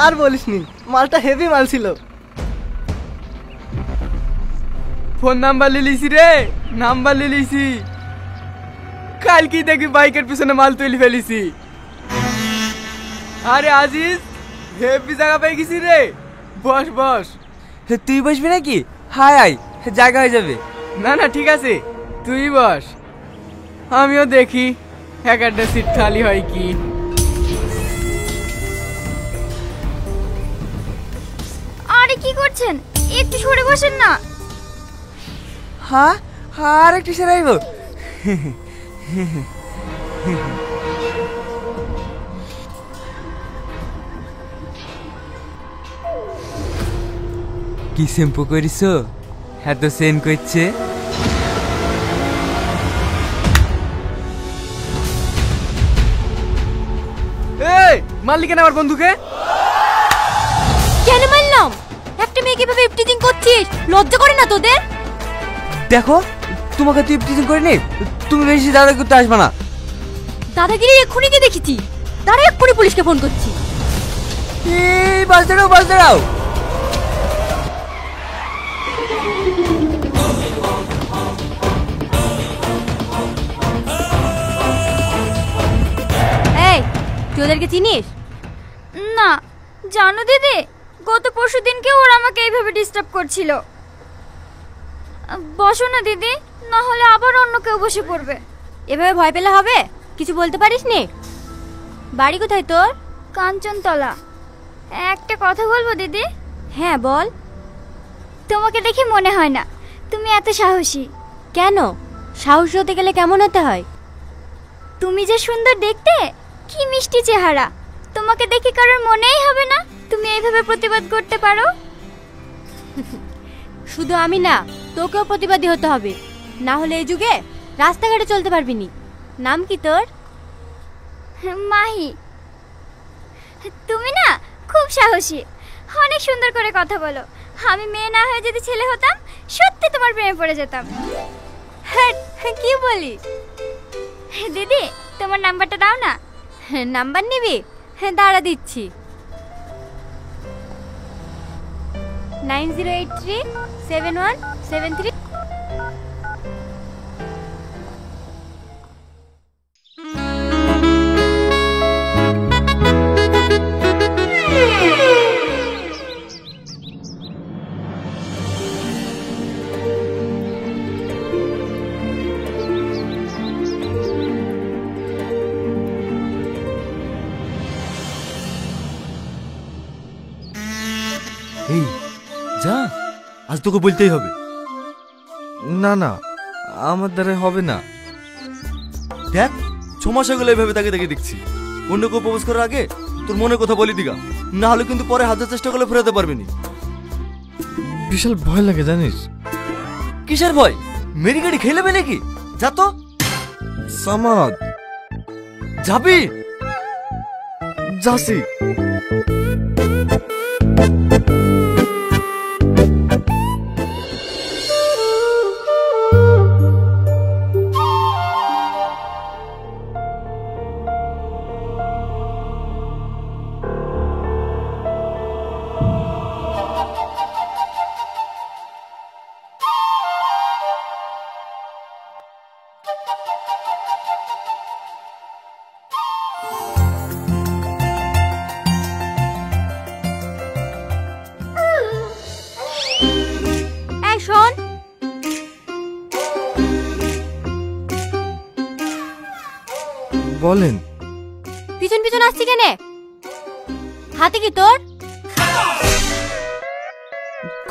আর বলিসনি, মালটা হেভি মাল ছিল। ফোন নাম্বার লিলিছি রে, নাম্বার লিলিছি। কালকে দেখি বাইকের পিছনে মাল তুলে ফেলিছি। আরে আজিজ, হেভি জায়গা পেয়ে গেছি রে। বস বস। তুই বসবি নাকি? হাই আয়, জায়গা হয়ে যাবে। না না ঠিক আছে, তুই বস, আমিও দেখি এক একটা সিট খালি হয় কি। আরে কি করছেন, একটু সরে বসেন না। হ্যাঁ, আর একটু সেরাইব। কি শ্যাম্পু করিস, এত সেন করছে? এই মারলি কেন আমার বন্ধুকে? কেন মারলাম? একটা মেয়েকে ভাবে ইফটিজিং করছিস, লজ্জা করে না তোদের? দেখো, তোমাকে তুই ইফটিজিং করিনি, তুমি বেশি দাদা করতে আসবে না। দাদাগিরি এক্ষুনি দিয়ে দেখেছি, তারা এক্ষুনি পুলিশকে ফোন করছি। এই বাস দাঁড়াও, বাস দাঁড়াও। এই, তুই ওদেরকে চিনিস? না, জানো দিদি, গত পরশু দিনকে ওরা আমাকে এইভাবে ডিস্টার্ব করছিল। বসো না দিদি, না হলে আবার অন্য কেউ বসে পড়বে। এভাবে ভয় পেলে হবে? কিছু বলতে পারিস নি? বাড়ি কোথায় তোর? কাঞ্চনতলা। একটা কথা বলবো দিদি? হ্যাঁ বল। তোমাকে দেখে মনে হয় না তুমি এত সাহসী। কেন? সাহসী হতে গেলে কেমন হতে হয়? তুমি যে সুন্দর দেখতে, কি মিষ্টি চেহারা, তোমাকে দেখে কারোর মনেই হবে না তুমি এইভাবে প্রতিবাদ করতে পারো। শুধু আমি না, তোকেও প্রতিবাদী হতে হবে, না হলে এই যুগে রাস্তাঘাটে চলতে পারবি নি। নাম কি তোর? মাহি। তুমি না খুব সাহসী, অনেক সুন্দর করে কথা বলো। আমি মেয়ে না হয়ে যদি ছেলে হতাম, সত্যি তোমার প্রেমে পড়ে যেতাম। হ্যাঁ, কি বলিস? দিদি, তোমার নাম্বারটা দাও না। নাম্বার নিবি? হ্যাঁ দাঁড়া দিচ্ছি। 90837173। এই যা, আজ তোকে বলতেই হবে। না না, আমার দ্বারা হবে না। দেখ, 6 মাস হয়ে গেল এইভাবে তাকে দেখে দেখছি। অন্য কেউ প্রপোজ করার আগে তোর মনের কথা বলি দিগা, না হলে কিন্তু পরে হাজার চেষ্টা করলে ফেরাতে পারবি না। বিশাল ভয় লাগে জানিস। কিসের ভয়? মেরি গাড়ি খেয়ে নেবে নাকি? যা তো। সামাদ, যাবি? যাসি। শোন, বলেন। পিছন পিছন আসছি কেনে? হাতে কি তোর?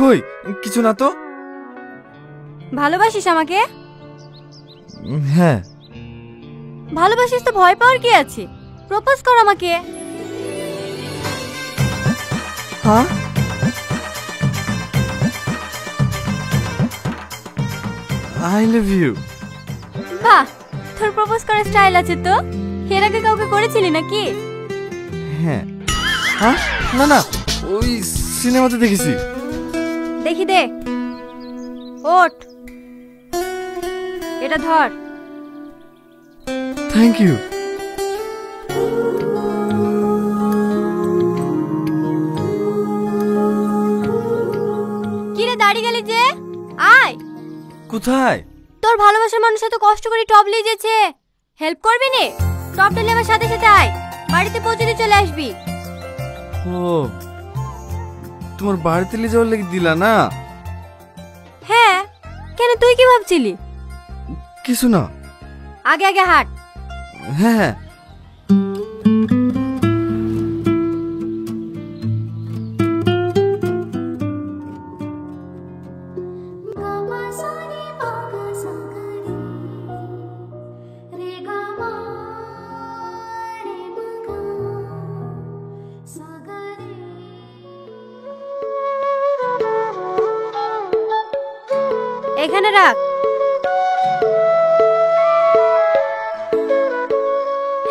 কই কিছু না তো। ভালোবাসিস আমাকে? হ্যাঁ। ভালোবাসিস তো ভয় পাওয়ার কি আছে? প্রপোজ কর আমাকে। হ্যাঁ, আই লাভ ইউ। বাহ, তোর প্রপোজ করার স্টাইল আছে তো। এর আগে কাউকে করেছিলি নাকি? হ্যাঁ। হ্যাঁ, না না, ওই সিনেমাতে দেখেছি। দেখি দে। ওঠ, এটা ধর। Thank you. বাড়ি গেলি যে? আয়। কোথায়? তোর ভালোবাসার মানুষ এত কষ্ট করে টপ নিয়ে যেছে, হেল্প করবি নে? টপটা নিয়ে আমার সাথে সাথে আয়, বাড়িতে পৌঁছে দিয়ে চলে আসবি। ও, তোমার বাড়িতে নিয়ে যাওয়ার লেগে দিলা না? হ্যাঁ, কেন তুই কি ভাবছিলি? কিছু না। আগে আগে হাঁট। হ্যাঁ হ্যাঁ। এখানে রাখ।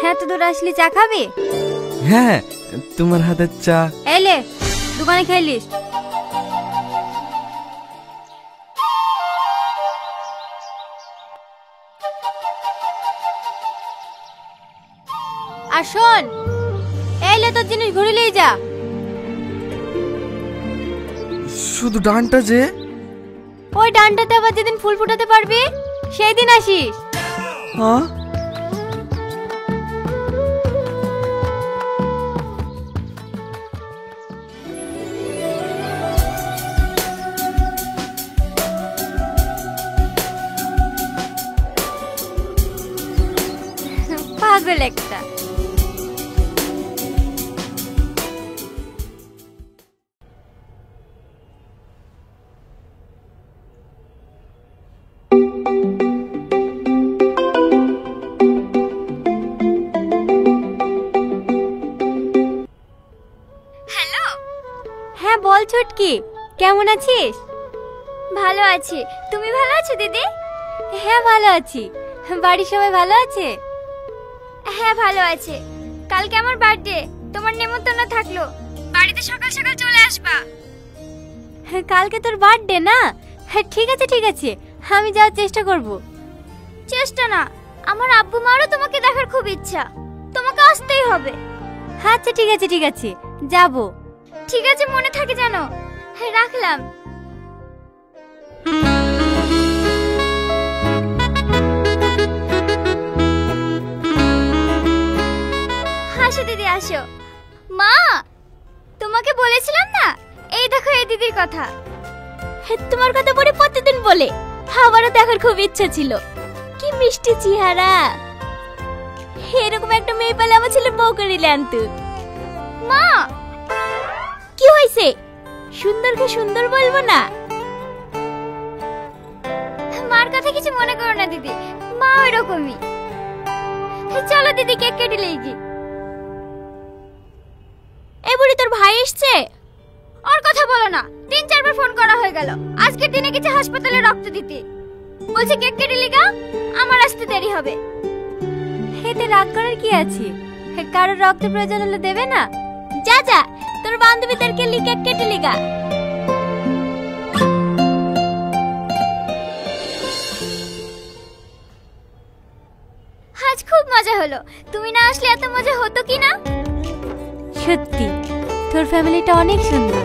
হ্যাঁ, তো দূর আসলি চা খাবি? হ্যাঁ, তোমার হাতের চা। এলে দোকানে খেলিস। আর শোন, এলে তোর জিনিস ঘুরিলেই যা। শুধু ডানটা যে? ওই ডানটাতে আবার যেদিন ফুল ফুটাতে পারবি সেই দিন আসিস। হ্যাঁ? পাগল একটা। হ্যালো। হ্যাঁ বল ছুটকি, কেমন আছিস? ভালো আছি, তুমি ভালো আছো দিদি? হ্যাঁ ভালো আছি। বাড়ির সবাই ভালো আছে? হ্যাঁ ভালো আছে। কালকে আমার বার্থডে, তোমার নেমন্তন্ন থাকলো, বাড়িতে সকাল সকাল চলে আসবা। কালকে তোর বার্থডে না? হ্যাঁ ঠিক আছে ঠিক আছে, আমি যাওয়ার চেষ্টা করব। চেষ্টা না, আমার আব্বু মারও তোমাকে দেখার খুব ইচ্ছা, তোমাকে আসতেই হবে। আচ্ছা ঠিক আছে ঠিক আছে, যাব। ঠিক আছে, মনে থাকে জানো। হ্যাঁ রাখলাম। আসো দিদি আসো। মা, তোমাকে বলেছিলাম না, এই দেখো এই দিদির কথা। তোমার কথা পরে প্রতিদিন বলে, আমারও দেখার খুব ইচ্ছা ছিল। কি মিষ্টি চেহারা, এরকম একটা মেয়ে পেলে আমার ছেলে বউ করিলে আনতো। মা কি হয়েছে? সুন্দরকে সুন্দর বলবো না? মার কথা কিছু মনে করো না দিদি, মা ওইরকমই। চলো দিদি কেক কেটে লেগে। এ বুড়ি তোর ভাই এসছে? ওর কথা বলো না, 3-4 বার ফোন করা হয়ে গেল। আজকের দিনে গেছে হাসপাতালে রক্ত দিতে, বলছে কেক কেটে লিগা, আমার আসতে দেরি হবে। এতে রাগ করার কি আছে? কারোর রক্ত প্রয়োজন হলে দেবে না? যা যা, তোর বান্ধবীদেরকে কেক কেটে লিগা। আজ খুব মজা হলো, তুমি না আসলে এত মজা হতো কি না? সত্যি তোর ফ্যামিলিটা অনেক সুন্দর।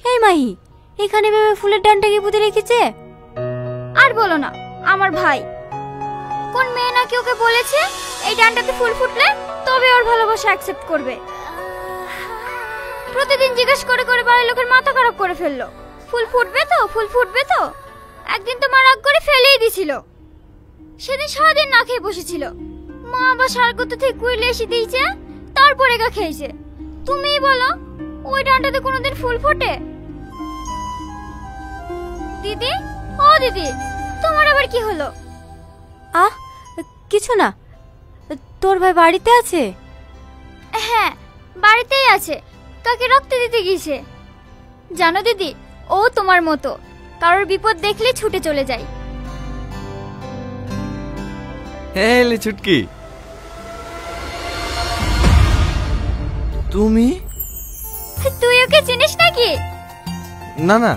এই মাহি, এখানে ভেবে ফুলের ডানটাকে পুঁতে রেখেছে। আর বলো না, আমার ভাই কোন মেয়ে নাকি ওকে বলেছে এই ডানটাতে ফুল ফুটলে তবে ওর ভালোবাসা অ্যাকসেপ্ট করবে। প্রতিদিন জিজ্ঞেস করে করে বাড়ির লোকের মাথা খারাপ করে ফেললো, ফুল ফুটবে তো ফুল ফুটবে তো। একদিন তো মা রাগ করে ফেলেই দিছিল। সেদিন সারাদিন না খেয়ে বসেছিল, মা আবার সারগত থেকে কুইলে এসে দিয়েছে, তারপরে গা খেয়েছে। তুমিই বলো ওই ডানটাতে কোনোদিন ফুল ফোটে? দিদি, ও দিদি, তোমার আবার কি হলো? আহ কিছু না, তোর ভাই বাড়িতে আছে? হ্যাঁ বাড়িতেই আছে, কাকে রক্ত দিতে গিয়েছে। জানো দিদি, ও তোমার মতো, কারোর বিপদ দেখলে ছুটে চলে যায়। এলে ছুটকি, তুমি? তুই ওকে চিনিস নাকি? না না,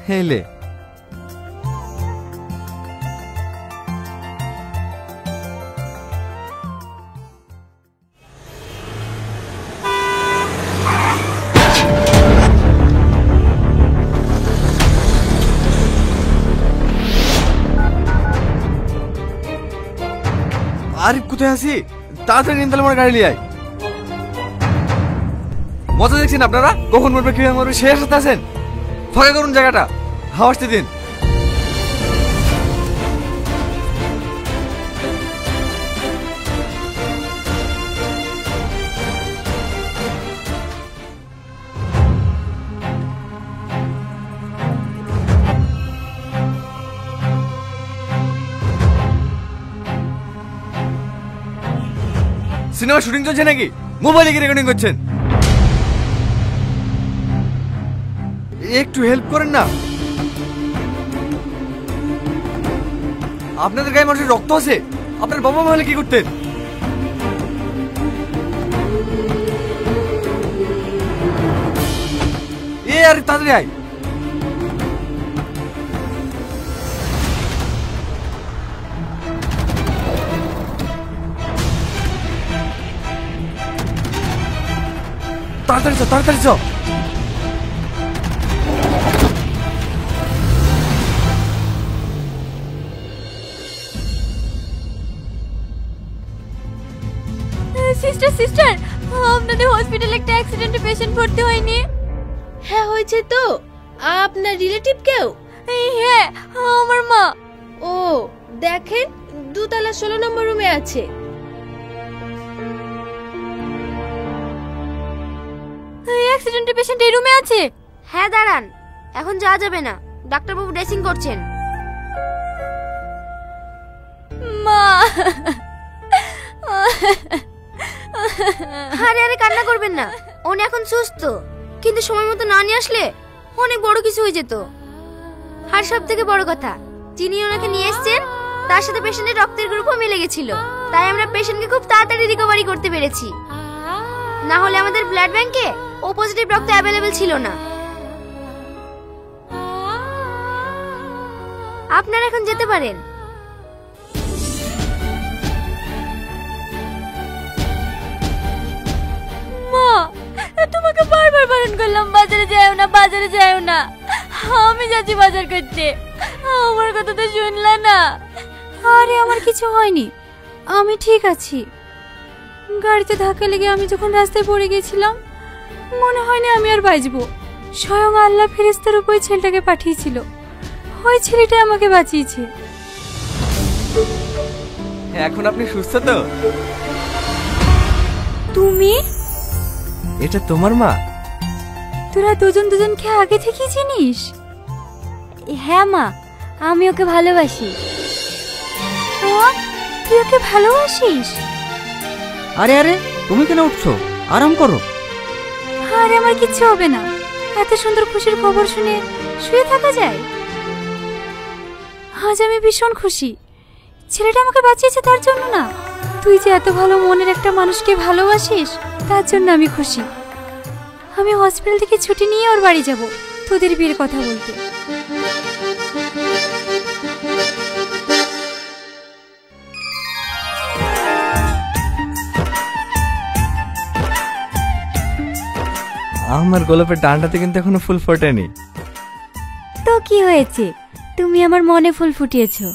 হেলে। আরিফ কোথায় আছি? তাড়াতাড়ি নিন তাহলে আমার গাড়ি নিয়ে আয়। মজা দেখছেন আপনারা? কখন মরবে কিভাবে মরবে সেই আশাতে আছেন? ফাঁকা করুন জায়গাটা, হাওয়া আসতে দিন। সিনেমা শুটিং চলছে নাকি? মোবাইলে কি রেকর্ডিং করছেন? একটু হেল্প করেন না। আপনাদের গায়ে মানুষের রক্ত আছে। আপনার বাবা মা হলে কি করতেন? আরে তাড়াতাড়ি আয়। তাড়াতাড়ি চল, তাড়াতাড়ি চল। সিস্টার সিস্টার, আপনাদের হসপিটালে একটা অ্যাক্সিডেন্টে পেশেন্ট ভর্তি হয়নি? হ্যাঁ হয়েছে তো। আপনার রিলেটিভ কেউ? হ্যাঁ, আমার মা। ও দেখেন, 2 তলা 16 নম্বর রুমে আছে। অ্যাক্সিডেন্টে পেশেন্ট এই রুমে আছে? হ্যাঁ দাঁড়ান, এখন যাওয়া যাবে না, ডাক্তারবাবু ড্রেসিং করছেন। মা। আরে আরে কান্না করবেন না, উনি এখন সুস্থ, কিন্তু সময় মতো না নিয়ে আসলে অনেক বড় কিছু হয়ে যেত। আর সব থেকে বড় কথা, যিনি ওনাকে নিয়ে এসেছেন তার সাথে পেশেন্টের রক্তের গ্রুপও মিলে গেছিল, তাই আমরা পেশেন্টকে খুব তাড়াতাড়ি রিকভারি করতে পেরেছি। না হলে আমাদের ব্লাড ব্যাংকে ও পজিটিভ রক্ত অ্যাভেলেবেল ছিল না। আপনারা এখন যেতে পারেন। মা, তোমাকে বারবার বারণ করলাম বাজারে যাও না, বাজারে যাও না। আমি যাচ্ছি বাজার করতে, আমার কথা তো শুনলা না। আরে আমার কিছু হয়নি, আমি ঠিক আছি। গাড়িতে ধাক্কা লেগে আমি যখন রাস্তায় পড়ে গেছিলাম, মনে হয়নি আমি আর বাঁচবো। স্বয়ং আল্লাহ ফেরেশতার উপর ছেলেটাকে পাঠিয়েছিল, ওই ছেলেটা আমাকে বাঁচিয়েছে। এখন আপনি সুস্থ তো? তুমি? এটা তোমার মা? তোরা দুজন দুজনকে আগে থেকেই চিনিস? হ্যাঁ মা, আমি ওকে ভালোবাসি। তুই ওকে ভালোবাসিস? আরে আরে, তুমি কেন উঠছো? আরাম করো। আরে আমার কিচ্ছু হবে না, এত সুন্দর খুশির খবর শুনে শুয়ে থাকা যায়? আজ আমি ভীষণ খুশি, ছেলেটা আমাকে বাঁচিয়েছে তার জন্য না, তুই যে এত ভালো মনের একটা মানুষকে ভালোবাসিস তার জন্য আমি খুশি। আমি হসপিটাল থেকে ছুটি নিয়ে ওর বাড়ি যাব তোদের বিয়ের কথা বলতে। আমার গোলাপের ডান্ডাতে কিন্তু এখনো ফুল ফোটেনি। তো কি হয়েছে, তুমি আমার মনে ফুল ফুটিয়েছো।